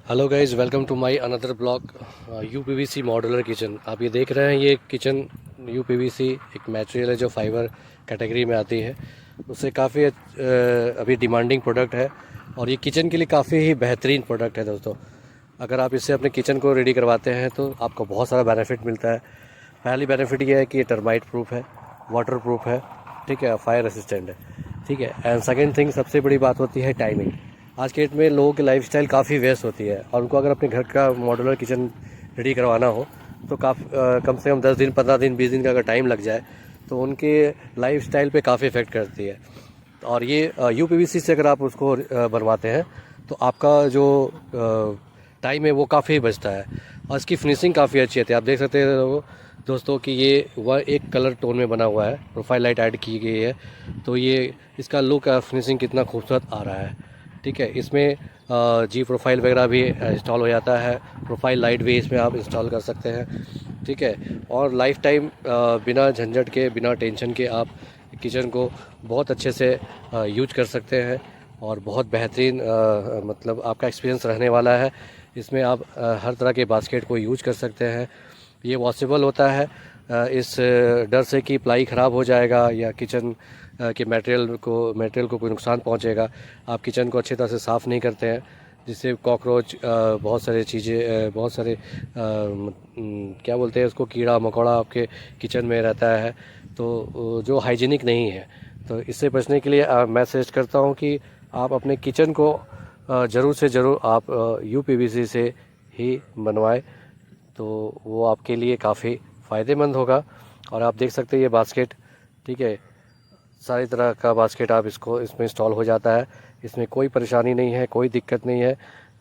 Hello guys, welcome to my another blog. UPVC modular kitchen. आप ये देख रहे हैं, ये किचन यूपीवीसी एक मटेरियल है जो फाइबर कैटेगरी में आती है। उससे काफ़ी अभी डिमांडिंग प्रोडक्ट है और ये किचन के लिए काफ़ी ही बेहतरीन प्रोडक्ट है दोस्तों। अगर आप इससे अपने किचन को रेडी करवाते हैं तो आपको बहुत सारा बेनिफिट मिलता है। पहली बेनिफिट ये है कि ये टर्माइट प्रूफ है, वाटर प्रूफ है, ठीक है, फायर रेसिस्टेंट है, ठीक है। एंड सेकेंड थिंग, सबसे बड़ी बात होती है टाइमिंग। आज के डेट में लोगों की लाइफस्टाइल काफ़ी व्यस्त होती है और उनको अगर अपने घर का मॉड्यूलर किचन रेडी करवाना हो तो कम से कम 10 दिन, 15 दिन, 20 दिन का अगर टाइम लग जाए तो उनके लाइफस्टाइल पे काफ़ी इफ़ेक्ट करती है। और ये यूपीवीसी से अगर आप उसको बनवाते हैं तो आपका जो टाइम है वो काफ़ी बचता है और इसकी फिनिशिंग काफ़ी अच्छी आती है। आप देख सकते हो दोस्तों कि ये वह एक कलर टोन में बना हुआ है, प्रोफाइल लाइट ऐड की गई है, तो ये इसका लुक फिनिशिंग कितना खूबसूरत आ रहा है, ठीक है। इसमें जी प्रोफाइल वगैरह भी इंस्टॉल हो जाता है, प्रोफाइल लाइट भी इसमें आप इंस्टॉल कर सकते हैं, ठीक है। और लाइफ टाइम बिना झंझट के, बिना टेंशन के आप किचन को बहुत अच्छे से यूज कर सकते हैं और बहुत बेहतरीन मतलब आपका एक्सपीरियंस रहने वाला है। इसमें आप हर तरह के बास्केट को यूज कर सकते हैं। ये वॉशेबल होता है, इस डर से कि प्लाई ख़राब हो जाएगा या किचन के मटेरियल को कोई नुकसान पहुंचेगा। आप किचन को अच्छी तरह से साफ़ नहीं करते हैं, जिससे कॉकरोच, बहुत सारे चीज़ें, बहुत सारे क्या बोलते हैं उसको, कीड़ा मकोड़ा आपके किचन में रहता है, तो जो हाइजीनिक नहीं है। तो इससे बचने के लिए मैं सजेस्ट करता हूँ कि आप अपने किचन को ज़रूर से ज़रूर आप यूपीवीसी से ही बनवाएं, तो वो आपके लिए काफ़ी फ़ायदेमंद होगा। और आप देख सकते हैं ये बास्केट, ठीक है, सारी तरह का बास्केट आप इसमें इंस्टॉल हो जाता है। इसमें कोई परेशानी नहीं है, कोई दिक्कत नहीं है,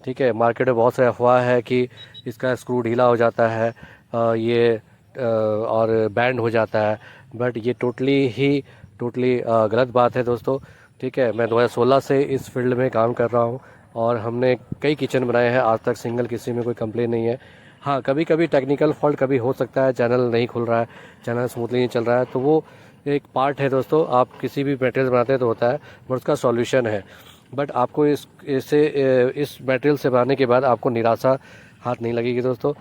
ठीक है। मार्केट में बहुत सारे अफवाह है कि इसका स्क्रू ढीला हो जाता है, और बैंड हो जाता है, बट ये टोटली गलत बात है दोस्तों, ठीक है। मैं 2016 से इस फील्ड में काम कर रहा हूँ और हमने कई किचन बनाए हैं, आज तक सिंगल किसी में कोई कंप्लेन नहीं है। हाँ, कभी कभी टेक्निकल फॉल्ट कभी हो सकता है, चैनल नहीं खुल रहा है, चैनल स्मूथली नहीं चल रहा है, तो वो एक पार्ट है दोस्तों। आप किसी भी मटेरियल बनाते हैं तो होता है, बट उसका सॉल्यूशन है। बट आपको इस मटेरियल से बनाने के बाद आपको निराशा हाथ नहीं लगेगी दोस्तों।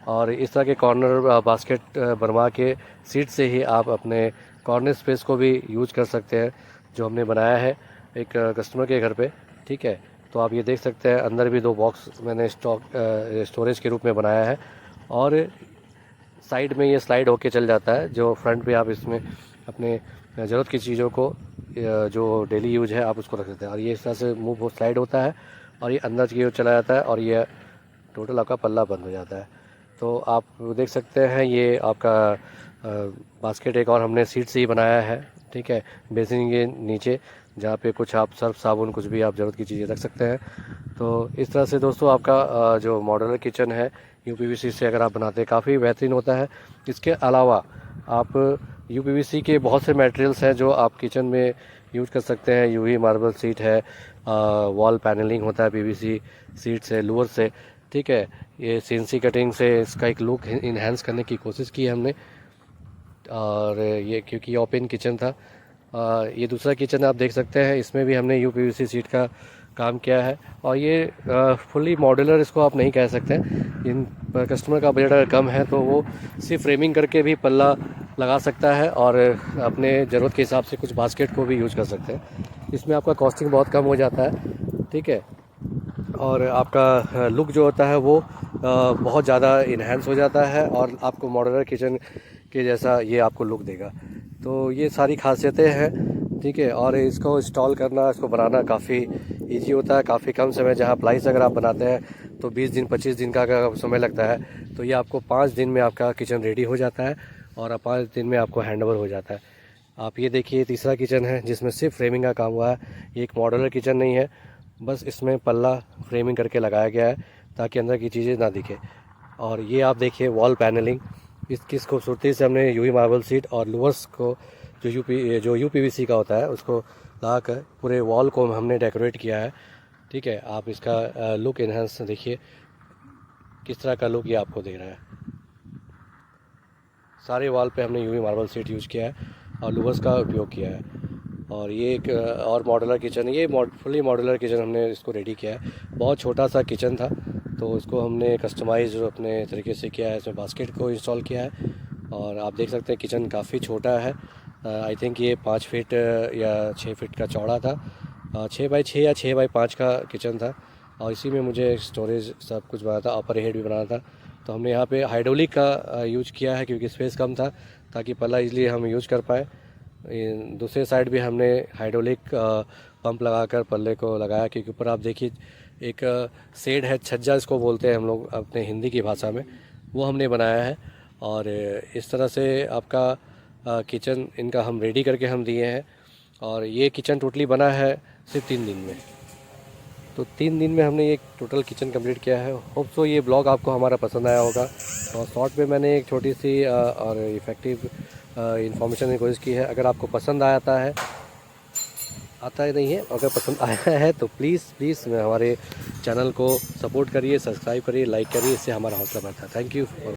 और इस तरह के कॉर्नर बास्केट बनवा के सीट से ही आप अपने कॉर्नर स्पेस को भी यूज कर सकते हैं, जो हमने बनाया है एक कस्टमर के घर पे, ठीक है। तो आप ये देख सकते हैं, अंदर भी 2 बॉक्स मैंने स्टोरेज के रूप में बनाया है और साइड में ये स्लाइड होके चल जाता है, जो फ्रंट पे आप इसमें अपने ज़रूरत की चीज़ों को, जो डेली यूज है, आप उसको रख सकते हैं। और ये इस तरह से मूव हो, स्लाइड होता है और ये अंदर की ओर चला जाता है और ये टोटल आपका पल्ला बंद हो जाता है। तो आप देख सकते हैं ये आपका बास्केट एक और हमने सीट से ही बनाया है, ठीक है, बेसिन के नीचे, जहाँ पे कुछ आप सर्फ साबुन कुछ भी आप ज़रूरत की चीज़ें रख सकते हैं। तो इस तरह से दोस्तों आपका जो मॉड्यूलर किचन है यूपीवीसी से अगर आप बनाते हैं, काफ़ी बेहतरीन होता है। इसके अलावा आप यूपीवीसी के बहुत से मटेरियल्स हैं जो आप किचन में यूज कर सकते हैं। यूवी मार्बल सीट है, वॉल पैनलिंग होता है पीवीसी सीट से, लूअर से, ठीक है। ये सीएनसी कटिंग से इसका एक लुक इन्हेंस करने की कोशिश की है हमने। और ये क्योंकि ओपन किचन था, ये दूसरा किचन आप देख सकते हैं, इसमें भी हमने यूपीवीसी सीट का काम किया है। और ये फुली मॉड्यूलर इसको आप नहीं कह सकते। इन कस्टमर का बजट अगर कम है तो वो सिर्फ फ्रेमिंग करके भी पल्ला लगा सकता है और अपने ज़रूरत के हिसाब से कुछ बास्केट को भी यूज कर सकते हैं। इसमें आपका कॉस्टिंग बहुत कम हो जाता है, ठीक है। और आपका लुक जो होता है वो बहुत ज़्यादा इन्हेंस हो जाता है और आपको मॉड्यूलर किचन के जैसा ये आपको लुक देगा। तो ये सारी खासियतें हैं, ठीक है। और इसको इंस्टॉल करना, इसको बनाना काफ़ी इजी होता है, काफ़ी कम समय। जहाँ प्लाईस अगर आप बनाते हैं तो 20 दिन, 25 दिन का अगर समय लगता है, तो ये आपको 5 दिन में आपका किचन रेडी हो जाता है और 5 दिन में आपको हैंडओवर हो जाता है। आप ये देखिए, तीसरा किचन है जिसमें सिर्फ फ्रेमिंग का काम हुआ है। ये एक मॉड्यूलर किचन नहीं है, बस इसमें पल्ला फ्रेमिंग करके लगाया गया है ताकि अंदर की चीज़ें ना दिखे। और ये आप देखिए वॉल पैनलिंग, इसकी खूबसूरती से हमने यूवी मार्बल सीट और लूवर्स को, जो यूपीवीसी का होता है, उसको लगाकर पूरे वॉल को हमने डेकोरेट किया है, ठीक है। आप इसका लुक इन्हेंस देखिए, किस तरह का लुक ये आपको दे रहा है। सारे वॉल पे हमने यूवी मार्बल सीट यूज़ किया है और लूवर्स का उपयोग किया है। और ये एक और मॉड्यूलर किचन है, ये फुली मॉड्यूलर किचन हमने इसको रेडी किया है। बहुत छोटा सा किचन था तो इसको हमने कस्टमाइज अपने तरीके से किया है। इसमें बास्केट को इंस्टॉल किया है और आप देख सकते हैं किचन काफ़ी छोटा है। आई थिंक ये 5 फीट या 6 फीट का चौड़ा था। 6 बाई 6 या 6 बाई 5 का किचन था और इसी में मुझे स्टोरेज सब कुछ बना था, अपर हेड भी बना था। तो हमने यहाँ पे हाइड्रोलिक का यूज किया है क्योंकि स्पेस कम था, ताकि पल्ला इजली हम यूज कर पाए। दूसरे साइड भी हमने हाइड्रोलिक पंप लगाकर पल्ले को लगाया, क्योंकि ऊपर आप देखिए एक शेड है, छज्जा इसको बोलते हैं हम लोग अपने हिंदी की भाषा में, वो हमने बनाया है। और इस तरह से आपका किचन इनका हम रेडी करके हम दिए हैं। और ये किचन टोटली बना है सिर्फ 3 दिन में। तो 3 दिन में हमने ये टोटल किचन कंप्लीट किया है। होप सो ये ब्लॉग आपको हमारा पसंद आया होगा। और शॉर्ट में मैंने एक छोटी सी और इफ़ेक्टिव इंफॉर्मेशन की कोशिश की है। अगर आपको पसंद आता ही नहीं है, अगर पसंद आया है तो प्लीज़ हमारे चैनल को सपोर्ट करिए, सब्सक्राइब करिए, लाइक करिए, इससे हमारा हौसला बढ़ता है। Thank you.